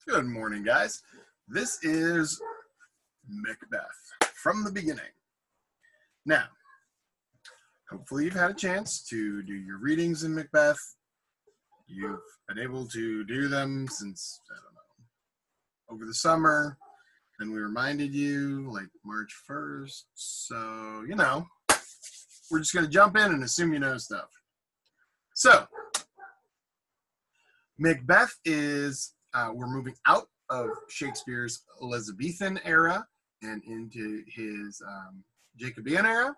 Good morning, guys. This is Macbeth from the beginning. Now, hopefully you've had a chance to do your readings in Macbeth. You've been able to do them since, I don't know, over the summer. Then we reminded you like March 1st. So, we're just going to jump in and assume you know stuff. So, Macbeth is, we're moving out of Shakespeare's Elizabethan era and into his Jacobean era.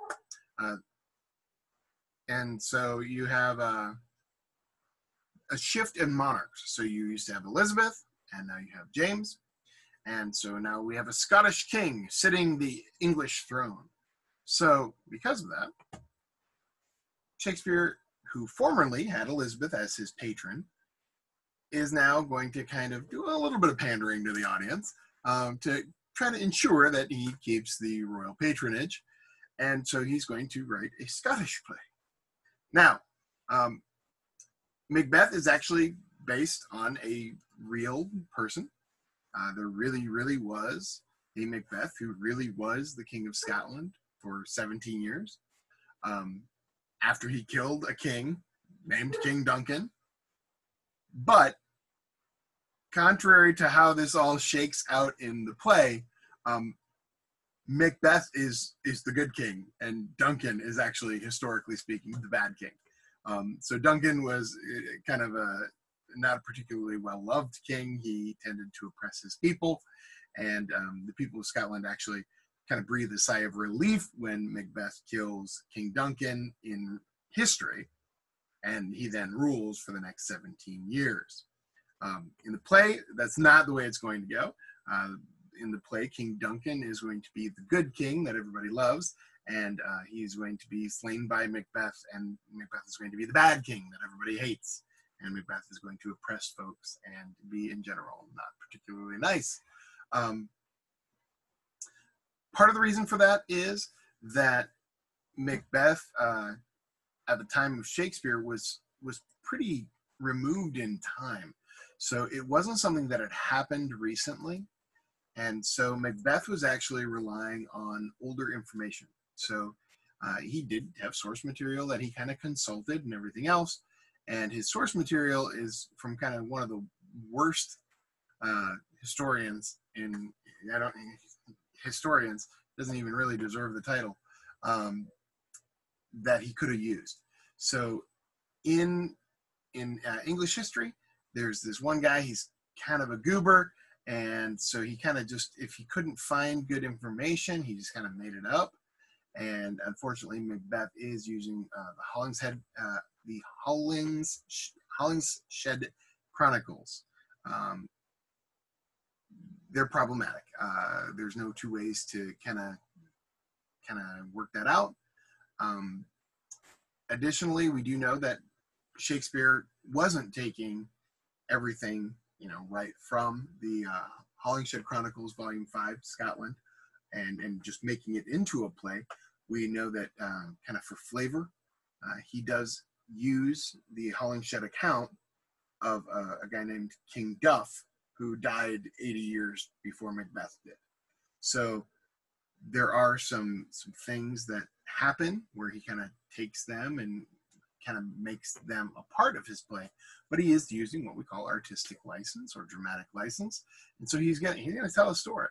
And so you have a shift in monarchs. So you used to have Elizabeth, and now you have James. And so now we have a Scottish king sitting the English throne. So because of that, Shakespeare, who formerly had Elizabeth as his patron, is now going to kind of do a little bit of pandering to the audience to try to ensure that he keeps the royal patronage. And so he's going to write a Scottish play. Now, Macbeth is actually based on a real person. There really was a Macbeth who really was the King of Scotland for 17 years. After he killed a king named King Duncan. But contrary to how this all shakes out in the play, Macbeth is the good king, and Duncan is actually, historically speaking, the bad king. So Duncan was kind of not a particularly well-loved king. He tended to oppress his people, and the people of Scotland actually kind of breathe a sigh of relief when Macbeth kills King Duncan in history, and he then rules for the next 17 years. In the play, that's not the way it's going to go. In the play, King Duncan is going to be the good king that everybody loves, and he's going to be slain by Macbeth, and Macbeth is going to be the bad king that everybody hates, and Macbeth is going to oppress folks and be, in general, not particularly nice. Part of the reason for that is that Macbeth, at the time of Shakespeare, was pretty removed in time. So it wasn't something that had happened recently. And so Macbeth was actually relying on older information. So he did have source material that he kind of consulted and everything else. And his source material is from kind of one of the worst historians historians, doesn't even really deserve the title, that he could have used. So in English history, there's this one guy, he's kind of a goober, and so he kind of just, if he couldn't find good information, he just kind of made it up. And unfortunately, Macbeth is using the Hollingshed Chronicles. They're problematic. There's no two ways to kind of work that out. Additionally, we do know that Shakespeare wasn't taking everything, right from the Hollingshed Chronicles, Volume 5, Scotland, and just making it into a play. We know that kind of for flavor, he does use the Hollingshed account of a guy named King Duff, who died 80 years before Macbeth did. So there are some things that happen where he kind of takes them and kind of makes them a part of his play, but he is using what we call artistic license or dramatic license, and so he's gonna tell a story.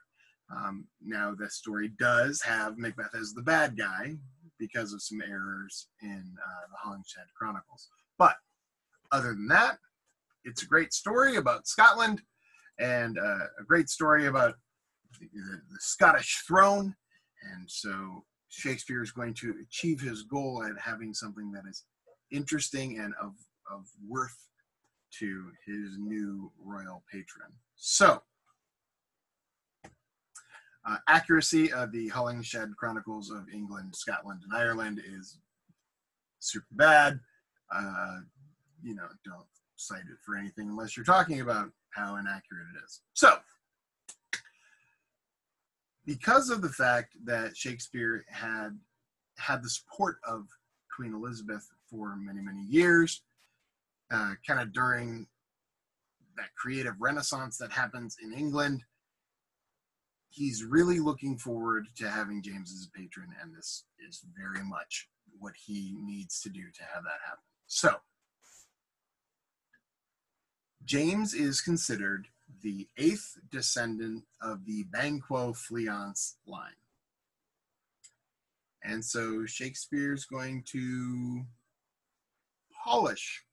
Now, the story does have Macbeth as the bad guy because of some errors in the Hollingshed Chronicles, but other than that, it's a great story about Scotland and a great story about the Scottish throne, and so Shakespeare is going to achieve his goal at having something that is interesting and of worth to his new royal patron. So, accuracy of the Hollingshed Chronicles of England, Scotland, and Ireland is super bad. Don't cite it for anything unless you're talking about how inaccurate it is. So, because of the fact that Shakespeare had the support of Queen Elizabeth for many, many years, kind of during that creative renaissance that happens in England. He's really looking forward to having James as a patron, and this is very much what he needs to do to have that happen. So, James is considered the 8th descendant of the Banquo-Fleance line. And so Shakespeare's going to polish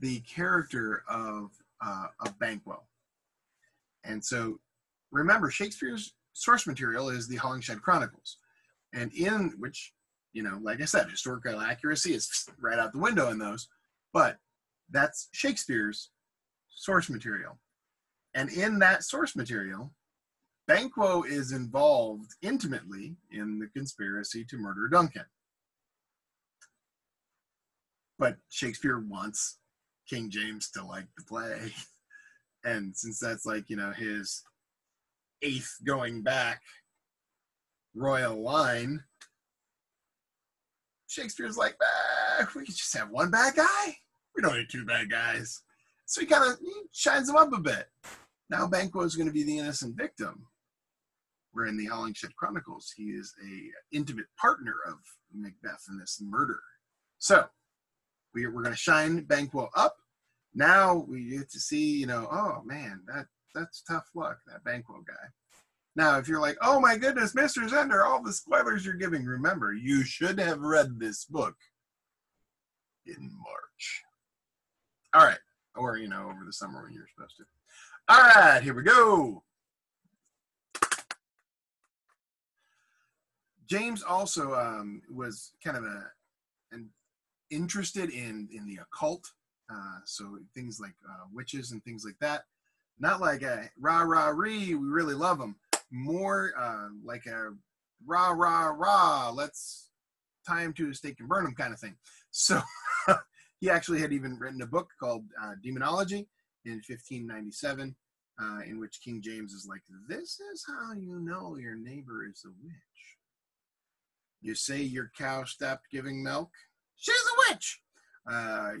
the character of Banquo. And so remember, Shakespeare's source material is the Hollingshed Chronicles, and in which, you know, like I said, historical accuracy is right out the window in those, but that's Shakespeare's source material. And in that source material, Banquo is involved intimately in the conspiracy to murder Duncan. But Shakespeare wants King James to like the play. And since that's like, you know, his 8th going back royal line, Shakespeare's like, we could just have one bad guy. We don't need 2 bad guys. So he shines him up a bit. Now Banquo is going to be the innocent victim. Where in the Hollingshed Chronicles, he is a intimate partner of Macbeth in this murder. So we're going to shine Banquo up. Now we get to see, you know, oh man, that's tough luck, that Banquo guy. Now, if you're like, oh my goodness, Mr. Zender, all the spoilers you're giving, remember, you should have read this book in March. All right. Or, you know, over the summer when you're supposed to. All right, here we go. James also was kind of interested in the occult, so things like witches and things like that. Not like a rah rah ree, we really love them. More like a rah rah rah, let's tie him to a stake and burn him kind of thing. So he actually had even written a book called Demonology in 1597, in which King James is like, this is how you know your neighbor is a witch. You say your cow stopped giving milk? She's a witch.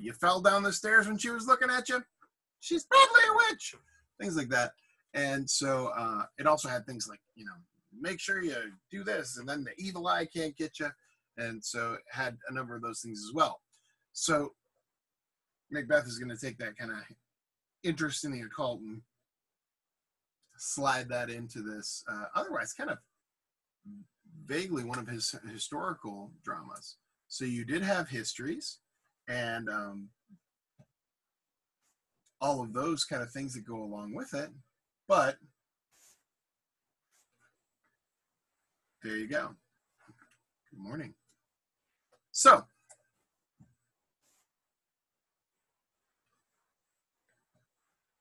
You fell down the stairs when she was looking at you? She's probably a witch. Things like that. And so it also had things like, you know, make sure you do this, and then the evil eye can't get you. And so it had a number of those things as well. So Macbeth is going to take that kind of interest in the occult and slide that into this otherwise kind of vaguely one of his historical dramas. So you did have histories and all of those kind of things that go along with it, but there you go. Good morning. So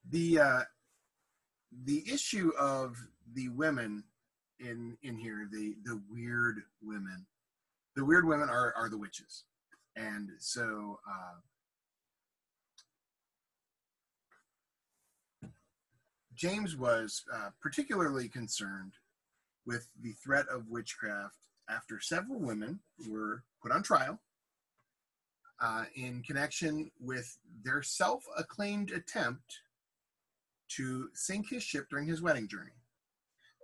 the issue of the women in here, the weird women. The weird women are the witches. And so James was particularly concerned with the threat of witchcraft after several women were put on trial in connection with their self-acclaimed attempt to sink his ship during his wedding journey.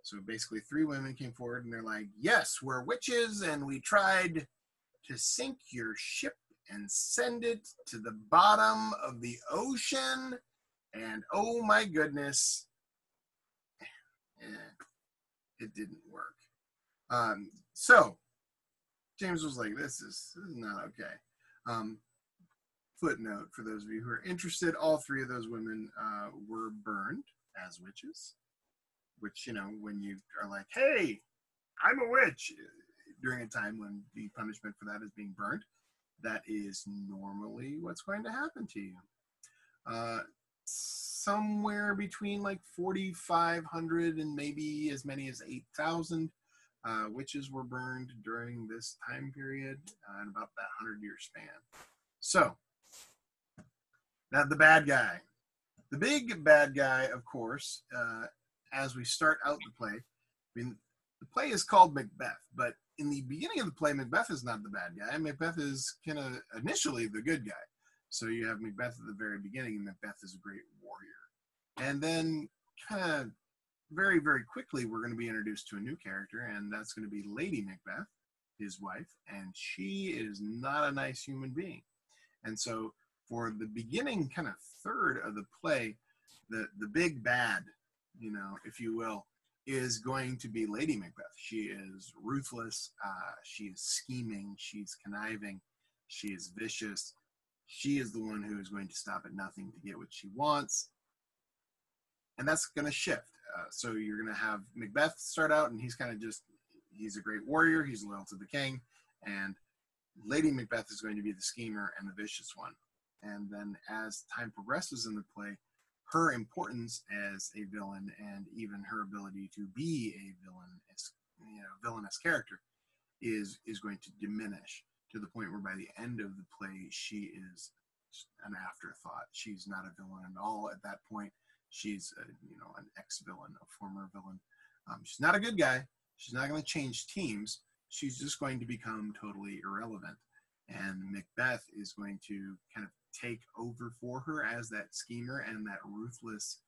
So basically 3 women came forward and they're like, yes, we're witches and we tried to sink your ship and send it to the bottom of the ocean. And oh my goodness, it didn't work. So James was like, this is not okay. Footnote for those of you who are interested, all 3 of those women were burned as witches. Which, you know, when you are like, hey, I'm a witch, during a time when the punishment for that is being burned, that is normally what's going to happen to you. Somewhere between like 4,500 and maybe as many as 8,000 witches were burned during this time period in about that 100-year span. So, now the bad guy. The big bad guy, of course, as we start out the play, I mean, the play is called Macbeth, but in the beginning of the play, Macbeth is not the bad guy. Macbeth is kind of initially the good guy. So you have Macbeth at the very beginning, and Macbeth is a great warrior. And then kind of very, very quickly, we're going to be introduced to a new character, and that's going to be Lady Macbeth, his wife, and she is not a nice human being. And so for the beginning kind of third of the play, the big bad, if you will, is going to be Lady Macbeth. She is ruthless. She is scheming. She's conniving. She is vicious. She is the one who is going to stop at nothing to get what she wants. And that's going to shift. So you're going to have Macbeth start out, and he's a great warrior. He's loyal to the king. And Lady Macbeth is going to be the schemer and the vicious one. And then as time progresses in the play, her importance as a villain and even her ability to be a villainous character is going to diminish to the point where by the end of the play, she is an afterthought. She's not a villain at all at that point. She's an ex-villain, a former villain. She's not a good guy. She's not going to change teams. She's just going to become totally irrelevant. And Macbeth is going to kind of take over for her as that schemer and that ruthless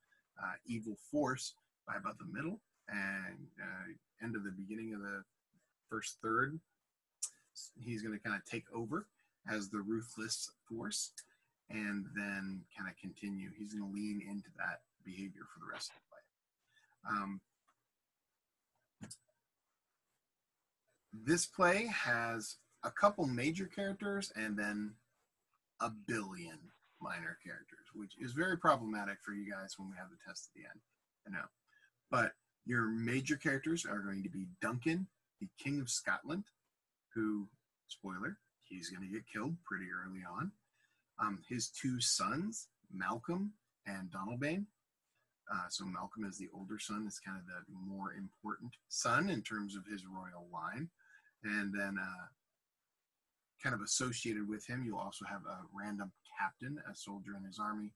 evil force by about the middle and end of the beginning of the first third. He's going to kind of take over as the ruthless force and then kind of continue. He's going to lean into that behavior for the rest of the play. This play has a couple major characters and then a billion minor characters, which is very problematic for you guys when we have the test at the end. I know. But your major characters are going to be Duncan, the King of Scotland, who, spoiler, he's going to get killed pretty early on. His two sons, Malcolm and Donalbain. So Malcolm is the older son, is kind of the more important son in terms of his royal line. And then kind of associated with him, you'll also have a random captain, a soldier in his army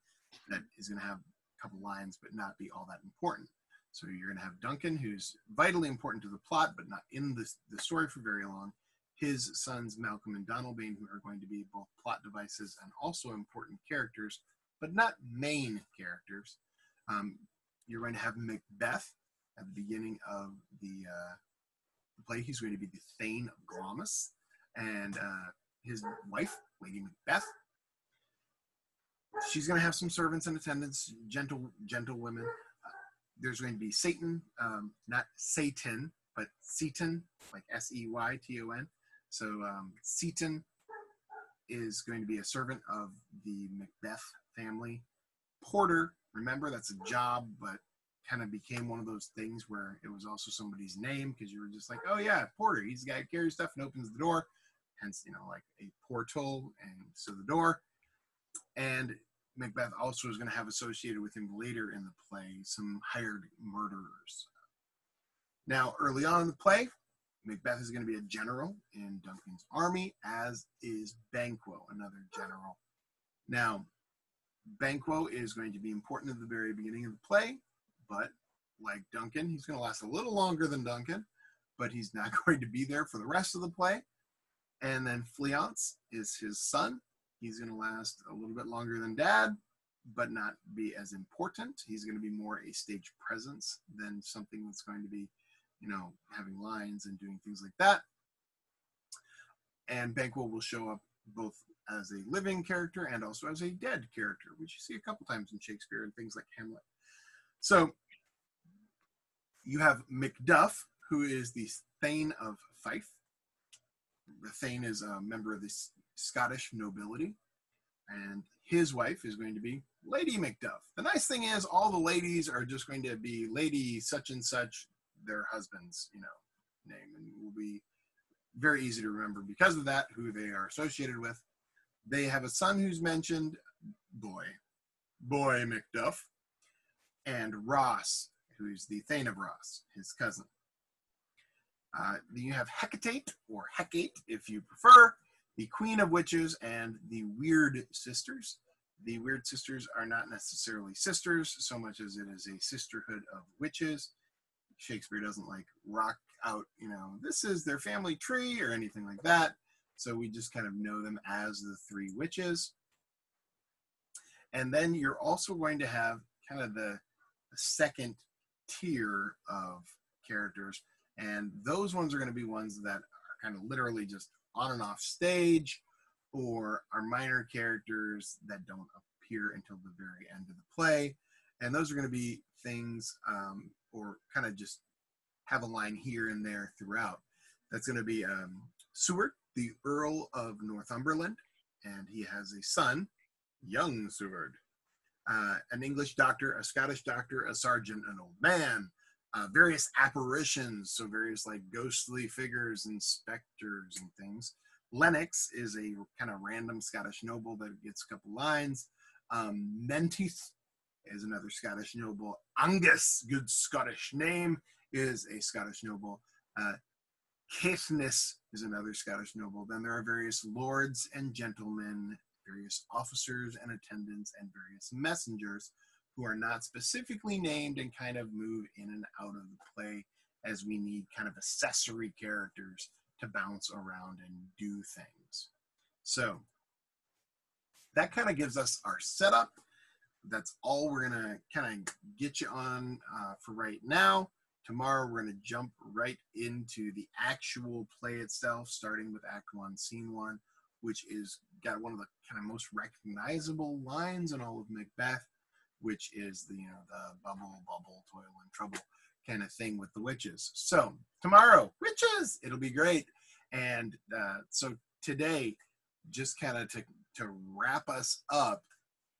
that is going to have a couple lines but not be all that important. So you're going to have Duncan, who's vitally important to the plot but not in the story for very long. His sons, Malcolm and Donalbain, who are going to be both plot devices and also important characters, but not main characters. You're going to have Macbeth at the beginning of the play. He's going to be the Thane of Glamis, and his wife, Lady Macbeth. She's going to have some servants in attendance, gentle women. There's going to be Satan, not Satan, but Seyton, like Seyton. So Seyton is going to be a servant of the Macbeth family. Porter, remember, that's a job, but kind of became one of those things where it was also somebody's name because you were just like, oh yeah, Porter, he's the guy who carries stuff and opens the door. Hence, like a portal, and so the door. And Macbeth also is going to have associated with him later in the play some hired murderers. Now, early on in the play, Macbeth is going to be a general in Duncan's army, as is Banquo, another general. Now, Banquo is going to be important at the very beginning of the play, but like Duncan, he's going to last a little longer than Duncan, but he's not going to be there for the rest of the play. And then Fleance is his son. He's going to last a little bit longer than Dad, but not be as important. He's going to be more a stage presence than something that's going to be, having lines and doing things like that. And Banquo will show up both as a living character and also as a dead character, which you see a couple times in Shakespeare and things like Hamlet. So you have Macduff, who is the Thane of Fife. The Thane is a member of the Scottish nobility, and his wife is going to be Lady Macduff. The nice thing is all the ladies are just going to be Lady such and such, their husband's, name, and will be very easy to remember because of that, who they are associated with. They have a son who's mentioned, Boy Macduff, and Ross, who's the Thane of Ross, his cousin. Then you have Hecate, or Hecate, if you prefer, the Queen of Witches and the Weird Sisters. The Weird Sisters are not necessarily sisters so much as it is a sisterhood of witches. Shakespeare doesn't rock out, this is their family tree or anything like that. So we just kind of know them as the three witches. And then you're also going to have kind of the second tier of characters, and those ones are going to be ones that are kind of literally just on and off stage, or are minor characters that don't appear until the very end of the play. And those are going to be things, or kind of just have a line here and there throughout. That's going to be Seward, the Earl of Northumberland, and he has a son, young Seward, an English doctor, a Scottish doctor, a sergeant, an old man, various apparitions, so various like ghostly figures and specters and things. Lennox is a kind of random Scottish noble that gets a couple lines. Menteith is another Scottish noble. Angus, good Scottish name, is a Scottish noble. Caithness is another Scottish noble. Then there are various lords and gentlemen, various officers and attendants, and various messengers who are not specifically named and kind of move in and out of the play as we need kind of accessory characters to bounce around and do things. So that kind of gives us our setup. That's all we're going to kind of get you on for right now. Tomorrow, we're going to jump right into the actual play itself, starting with Act 1, Scene 1, which is got one of the kind of most recognizable lines in all of Macbeth, which is the, the bubble, bubble, toil, and trouble kind of thing with the witches. So tomorrow, witches, it'll be great. And so today, just kind of to wrap us up,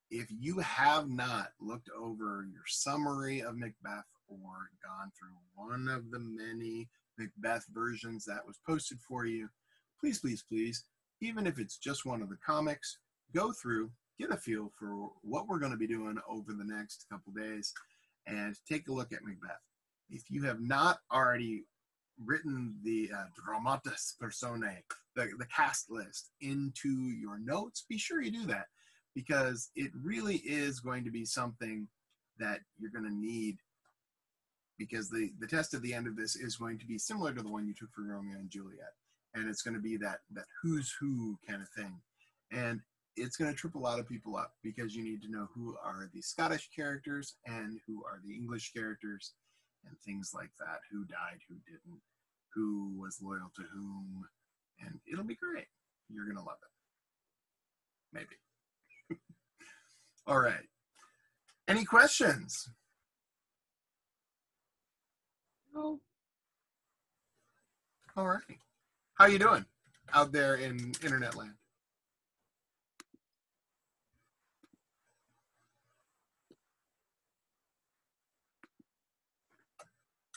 if you have not looked over your summary of Macbeth or gone through one of the many Macbeth versions that was posted for you, please, please, please, even if it's just one of the comics, go through, get a feel for what we're going to be doing over the next couple days, and take a look at Macbeth. If you have not already written the dramatis personae, the cast list, into your notes, be sure you do that, because it really is going to be something that you're going to need, because the test at the end of this is going to be similar to the one you took for Romeo and Juliet, and it's going to be that who's who kind of thing, and it's going to trip a lot of people up, because you need to know who are the Scottish characters and who are the English characters and things like that, who died, who didn't, who was loyal to whom, and it'll be great. You're going to love it. Maybe. All right. Any questions? No. All right. How you doing out there in internet land?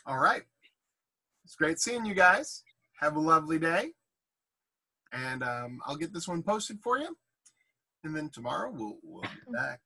All right. It's great seeing you guys. Have a lovely day. And I'll get this one posted for you. And then tomorrow we'll be back.